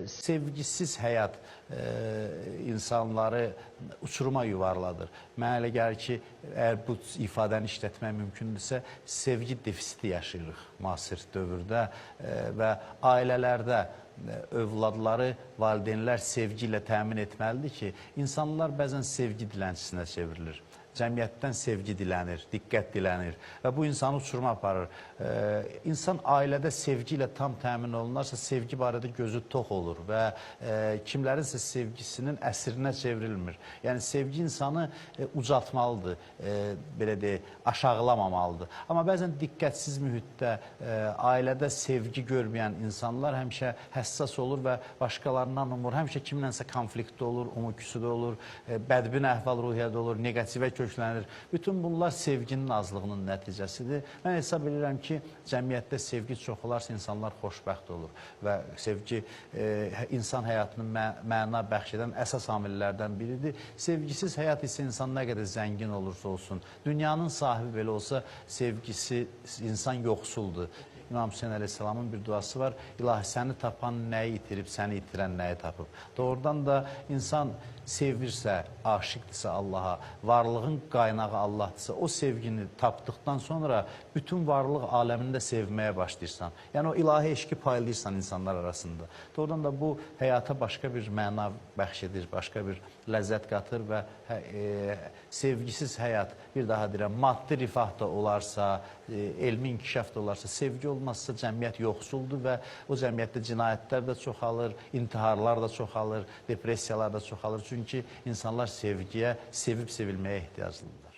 Sevgisiz həyat insanları uçuruma yuvarladır. Mənə elə gəlir ki, əgər bu ifadəni işlətmək mümkündürsə, sevgi defisiti yaşayırıq müasir dövrdə və ailələrdə övladları, valideynlər sevgi ilə təmin etməlidir ki, insanlar bəzən sevgi dilənçisinə çevrilir. Cəmiyyətdən sevgi dilənir, diqqət dilənir və bu insanı uçuruma aparır. İnsan ailədə sevgi ilə tam təmin olunarsa, sevgi barədə gözü tox olur və kimlərinsə sevgisininəsirinə çevrilmir. Yəni, sevgi insanı ucaltmalıdır, belə deyək, aşağılamamalıdır. Amma bəzən diqqətsiz mühitdə, ailədə sevgi görməyən insanlar həmişə həssas olur və başqalarından umur, həmişə kimlənsə konfliktdə olur, umuküsüdə olur, bədbin əhval-ruhiyyədə olur, negativə köklənir. Bütün bunlar sevginin azlığının nəticəsidir. Mən hesab edirəm ki, cəmiyyətdə sevgi çox olarsa insanlar xoşbəxt olur və sevgi insan həyatının məna bəxş edən əsas amillərdən biridir. Sevgisiz həyat isə insan nə qədər zəngin olursa olsun, dünyanın sahibi belə olsa, sevgisi insan yoxsuldur. İmam Hüseyin Əleyhisselamın bir duası var. İlahi, səni tapan nəyi itirib, səni itirən nəyi tapıb. Doğrudan da insan sevirsə, aşiqdirsə Allaha, varlığın qaynağı Allahdırsa, o sevgini tapdıqdan sonra bütün varlıq aləmində sevməyə başlayırsan. Yəni, o ilahi eşqi paylayırsan insanlar arasında. Doğrudan da bu həyata başqa bir məna bəxş edir, başqa bir ləzzət qatır və sevgisiz həyat, bir daha deyirəm, maddi rifah da olarsa, elmi inkişaf da olarsa, sevgi olmazsa cəmiyyət yoxsuldur və o cəmiyyətdə cinayətlər də çoxalır, intiharlar da çoxalır, depressiyalar da çoxalır. Çünki insanlar sevgiyə, sevib sevilməyə ehtiyaclıdırlar.